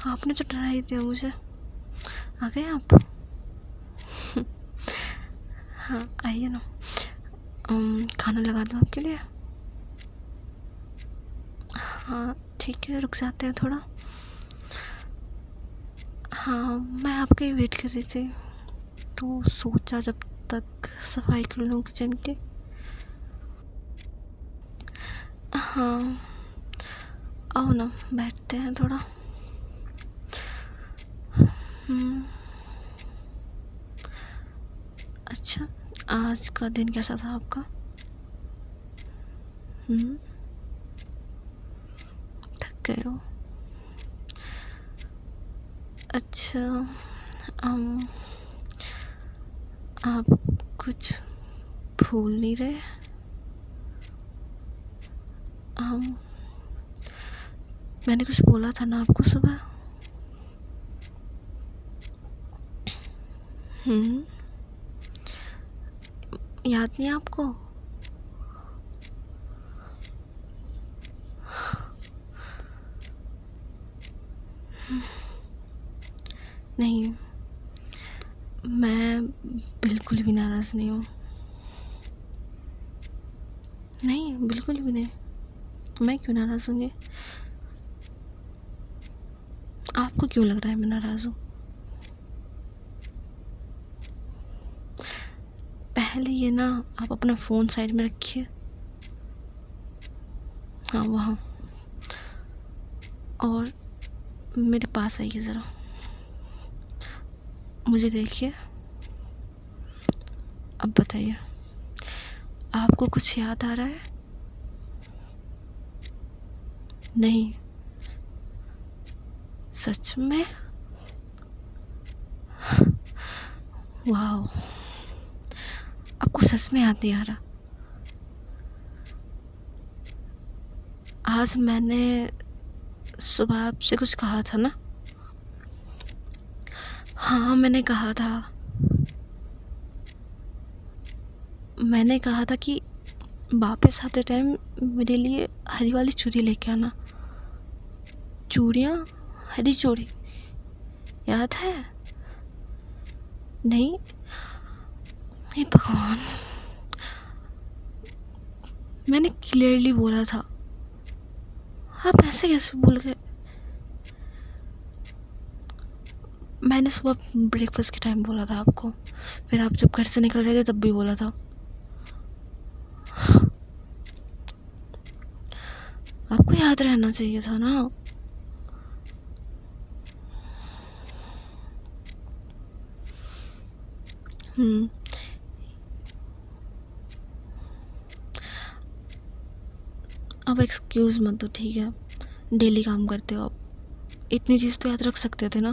आपने तो डरा ही दिया मुझे। आ गए आप? हाँ आइए ना। खाना लगा दूँ आपके लिए? हाँ ठीक है, रुक जाते हैं थोड़ा। हाँ मैं आपका ही वेट कर रही थी, तो सोचा जब तक सफाई कर लूँ किचन की। हाँ आओ ना, बैठते हैं थोड़ा। अच्छा, आज का दिन कैसा था आपका? थक गए हो? अच्छा, अम, आप कुछ भूल नहीं रहे? मैंने कुछ बोला था ना आपको सुबह? याद नहीं आपको? नहीं, मैं बिल्कुल भी नाराज़ नहीं हूँ। नहीं बिल्कुल भी नहीं, मैं क्यों नाराज़ होंगी? आपको क्यों लग रहा है मैं नाराज़ हूँ? पहले ये ना, आप अपना फ़ोन साइड में रखिए। हाँ वहाँ, और मेरे पास आइए ज़रा, मुझे देखिए। अब बताइए, आपको कुछ याद आ रहा है? नहीं, सच में? वाह, आपको सच में याद नहीं आ रहा? आज मैंने सुबह आपसे कुछ कहा था ना? हाँ मैंने कहा था, कि वापस आते टाइम मेरे लिए हरी वाली चूड़ी लेके आना। चूड़ियाँ, हरी चूड़ी, याद है? नहीं? हे भगवान, मैंने क्लियरली बोला था, आप ऐसे कैसे भूल गए? मैंने सुबह ब्रेकफास्ट के टाइम बोला था आपको, फिर आप जब घर से निकल रहे थे तब भी बोला था। आपको याद रहना चाहिए था ना। अब एक्सक्यूज़ मत दो, ठीक है? डेली काम करते हो आप, इतनी चीज़ तो याद रख सकते थे ना।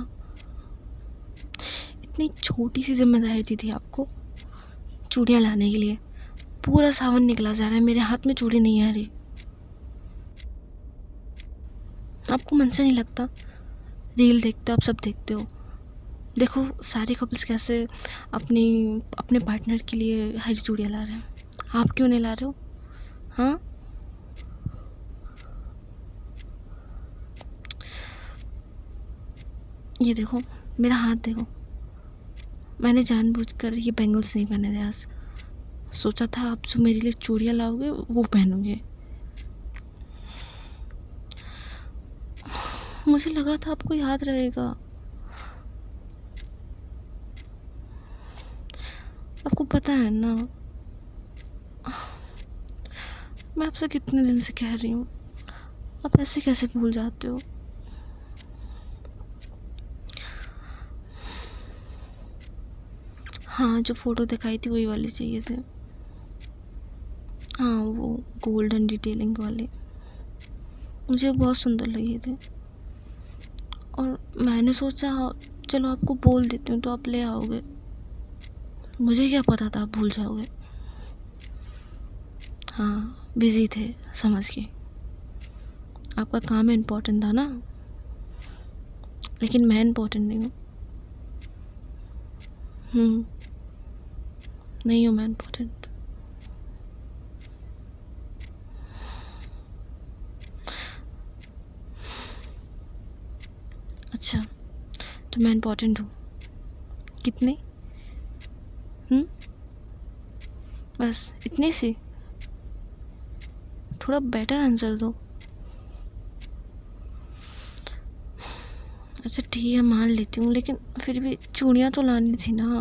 इतनी छोटी सी जिम्मेदारी दी थी आपको चूड़ियाँ लाने के लिए, पूरा सावन निकला जा रहा है, मेरे हाथ में चूड़ी नहीं आ रही। आपको मन से नहीं लगता? रील देखते हो आप, सब देखते हो, देखो सारे कपल्स कैसे अपने पार्टनर के लिए हरी चूड़ियाँ ला रहे हैं, आप क्यों नहीं ला रहे हो? हाँ ये देखो, मेरा हाथ देखो, मैंने जानबूझकर ये बैंगल्स नहीं पहने थे आज। सोचा था आप जो मेरे लिए चूड़ियाँ लाओगे वो पहनोगे। मुझे लगा था आपको याद रहेगा। आपको पता है ना, मैं आपसे कितने दिन से कह रही हूँ, आप ऐसे कैसे भूल जाते हो? हाँ जो फ़ोटो दिखाई थी वही वाली चाहिए थे। हाँ वो गोल्डन डिटेलिंग वाले, मुझे बहुत सुंदर लगे थे, और मैंने सोचा चलो आपको बोल देती हूँ तो आप ले आओगे। मुझे क्या पता था आप भूल जाओगे। हाँ बिज़ी थे, समझ गई। आपका काम इम्पोर्टेंट था ना, लेकिन मैं इम्पोर्टेंट नहीं हूँ। नहीं हूँ मैं इम्पोर्टेंट। अच्छा, तो मैं इम्पोर्टेंट हूँ कितनी? बस इतनी सी? थोड़ा बेटर आंसर दो। अच्छा ठीक है, मान लेती हूँ, लेकिन फिर भी चूड़ियाँ तो लानी थी ना।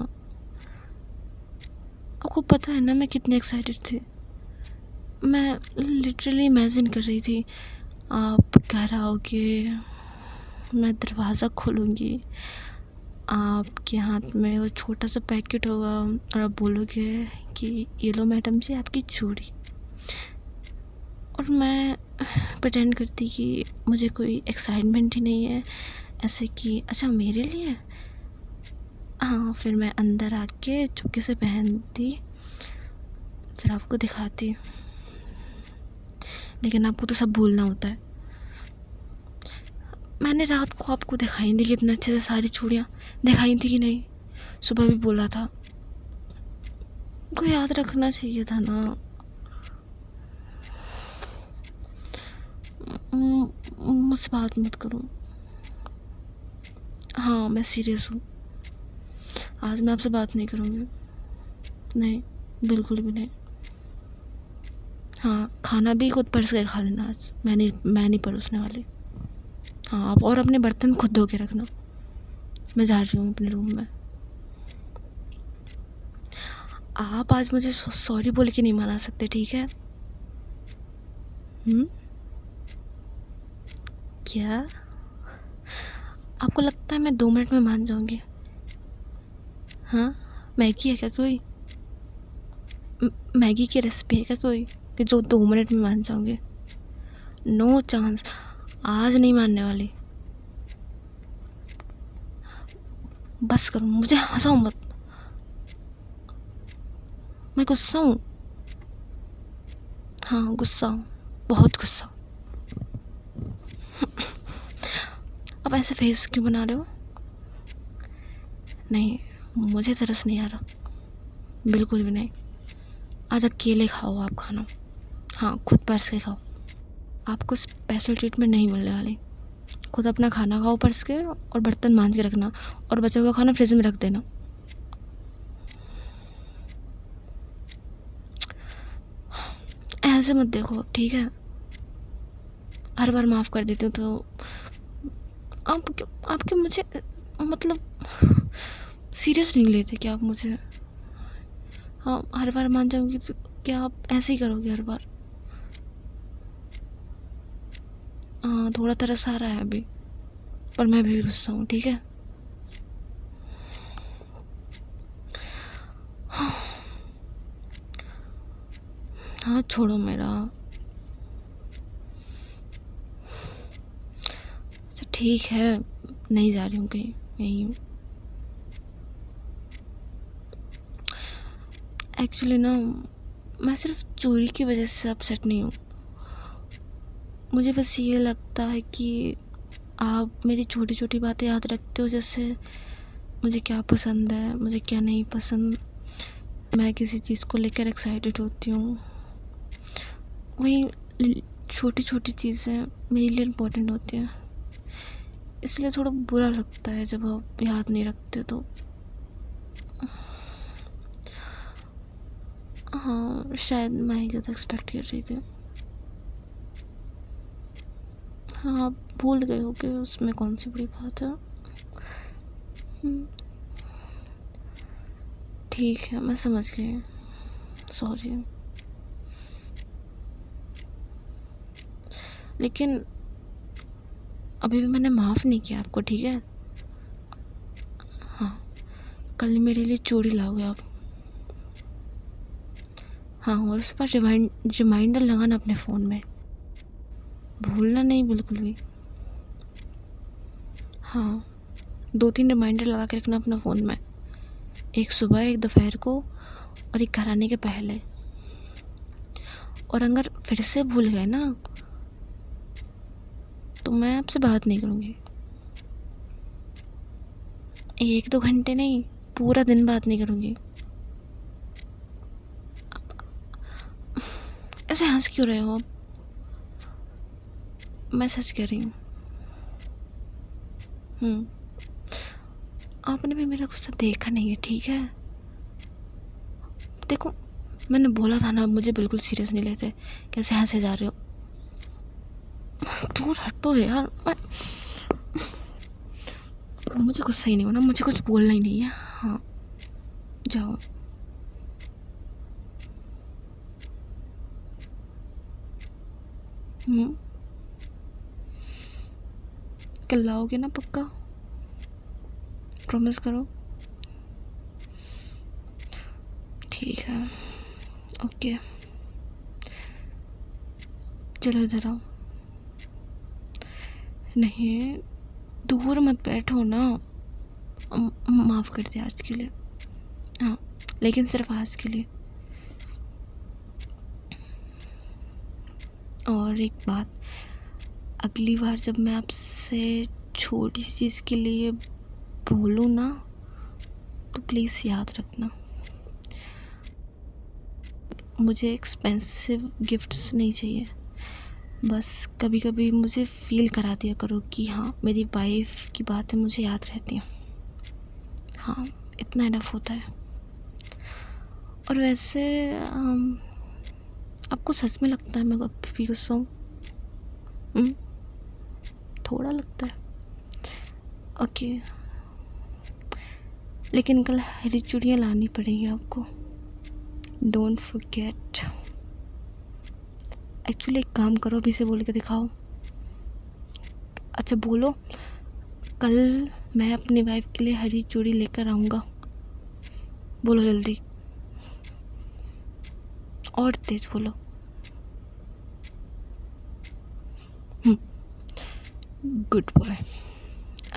आपको पता है ना मैं कितनी एक्साइटेड थी। मैं लिटरली इमेजिन कर रही थी आप घर आओगे, मैं दरवाज़ा खोलूँगी, आपके हाथ में वो छोटा सा पैकेट होगा और आप बोलोगे कि ये लो मैडम जी आपकी चूड़ी, और मैं प्रिटेंड करती कि मुझे कोई एक्साइटमेंट ही नहीं है, ऐसे कि अच्छा मेरे लिए। हाँ, फिर मैं अंदर आके चुपके से पहनती, फिर आपको दिखाती। लेकिन आपको तो सब भूलना होता है। मैंने रात को आपको दिखाई थी कितने अच्छे से सारी चूड़ियाँ दिखाई थी कि नहीं? सुबह भी बोला था। को याद रखना चाहिए था ना। मुझसे बात मत करो। हाँ, मैं सीरियस हूँ। आज मैं आपसे बात नहीं करूँगी। नहीं, बिल्कुल भी नहीं। हाँ, खाना भी खुद परस के खा लेना आज। मैं नहीं परोसने वाली। हाँ, आप और अपने बर्तन खुद धो के रखना। मैं जा रही हूँ अपने रूम में। आप आज मुझे सॉरी बोल के नहीं मना सकते, ठीक है? क्या आपको लगता है मैं 2 मिनट में मान जाऊंगी? हाँ, मैगी है क्या कोई? मैगी की रेसिपी है क्या कोई कि जो 2 मिनट में मान जाओगे? नो चांस, आज नहीं मानने वाली। बस करो, मुझे हंसाओ मत। मैं गुस्सा हूँ। हाँ, गुस्सा हूँ, बहुत गुस्सा। अब ऐसे फेस क्यों बना रहे हो? नहीं, मुझे तरस नहीं आ रहा, बिल्कुल भी नहीं। आज अकेले खाओ आप खाना। हाँ, खुद परस के खाओ। आपको स्पेशल ट्रीटमेंट नहीं मिलने वाली। खुद अपना खाना खाओ परस के, और बर्तन मांज के रखना, और बचा हुआ खाना फ्रिज में रख देना। ऐसे मत देखो, ठीक है? हर बार माफ़ कर देती हूँ तो आपके मुझे मतलब सीरियस नहीं लेते क्या आप मुझे? हाँ, हर बार मान जाऊंगी तो क्या आप ऐसे ही करोगे हर बार? हाँ, थोड़ा तरस आ रहा है अभी, पर मैं भी गुस्सा हूँ, ठीक है? हाँ, छोड़ो मेरा। अच्छा ठीक है, नहीं जा रही हूँ कहीं, यहीं हूँ। एक्चुअली ना, मैं सिर्फ चोरी की वजह से अपसेट नहीं हूँ। मुझे बस ये लगता है कि आप मेरी छोटी छोटी बातें याद रखते हो, जैसे मुझे क्या पसंद है, मुझे क्या नहीं पसंद, मैं किसी चीज़ को लेकर एक्साइटेड होती हूँ। वही छोटी छोटी चीज़ें मेरे लिए इम्पोर्टेंट होती हैं, इसलिए थोड़ा बुरा लगता है जब आप याद नहीं रखते तो। हाँ, शायद मैं ही ज़्यादा एक्सपेक्ट कर रही थी। हाँ, आप भूल गए हो कि उसमें कौन सी बड़ी बात है। ठीक है, मैं समझ गई, सॉरी। लेकिन अभी भी मैंने माफ़ नहीं किया आपको, ठीक है? हाँ, कल मेरे लिए चूड़ी लाओगे आप। हाँ, और उस पर रिमाइंडर लगाना अपने फ़ोन में, भूलना नहीं बिल्कुल भी। हाँ, 2-3 रिमाइंडर लगा के रखना अपना फ़ोन में, एक सुबह, एक दोपहर को, और एक घर आने के पहले। और अगर फिर से भूल गए ना, तो मैं आपसे बात नहीं करूँगी। 1-2 घंटे नहीं, पूरा दिन बात नहीं करूँगी। ऐसे हंस क्यों रहे हो आप? मैं सच कह रही हूँ। आपने भी मेरा गुस्सा देखा नहीं है, ठीक है? देखो, मैंने बोला था ना, मुझे बिल्कुल सीरियस नहीं लेते। कैसे हंसे जा रहे हो? दूर हटो यार। मुझे गुस्सा ही नहीं होना, मुझे कुछ बोलना ही नहीं है। हाँ, जाओ। कल लाओगे ना पक्का? प्रॉमिस करो। ठीक है, ओके। चलो इधर आओ। नहीं, दूर मत बैठो ना। माफ़ कर दे आज के लिए। हाँ, लेकिन सिर्फ आज के लिए। और एक बात, अगली बार जब मैं आपसे छोटी सी चीज़ के लिए बोलूँ ना, तो प्लीज़ याद रखना। मुझे एक्सपेंसिव गिफ्ट्स नहीं चाहिए, बस कभी कभी मुझे फ़ील करा दिया करो कि हाँ, मेरी वाइफ की बातें मुझे याद रहती हैं। हाँ, इतना इनफ होता है। और वैसे आपको सच में लगता है मैं अभी भी गुस्सा हूँ? थोड़ा लगता है, ओके। लेकिन कल हरी चूड़ियाँ लानी पड़ेगी आपको, डोंट फॉरगेट। एक्चुअली एक काम करो, अभी से बोल के दिखाओ। अच्छा बोलो, कल मैं अपनी वाइफ के लिए हरी चूड़ी लेकर आऊँगा। बोलो जल्दी, और तेज बोलो। गुड बॉय,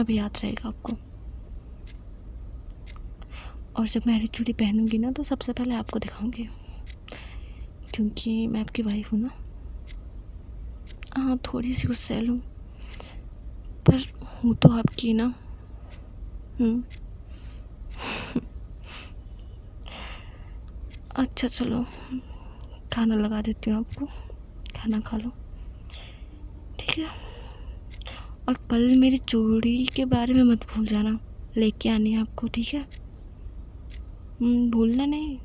अब याद रहेगा आपको। और जब मैं हरी चूड़ी पहनूंगी ना, तो सबसे पहले आपको दिखाऊंगी, क्योंकि मैं आपकी वाइफ हूँ ना। हाँ, थोड़ी सी गुस्सैल हूँ, पर हूँ तो आपकी ना। अच्छा चलो, खाना लगा देती हूँ आपको, खाना खा लो, ठीक है? और कल मेरी चूड़ी के बारे में मत भूल जाना, लेके आनी है आपको, ठीक है? भूलना नहीं।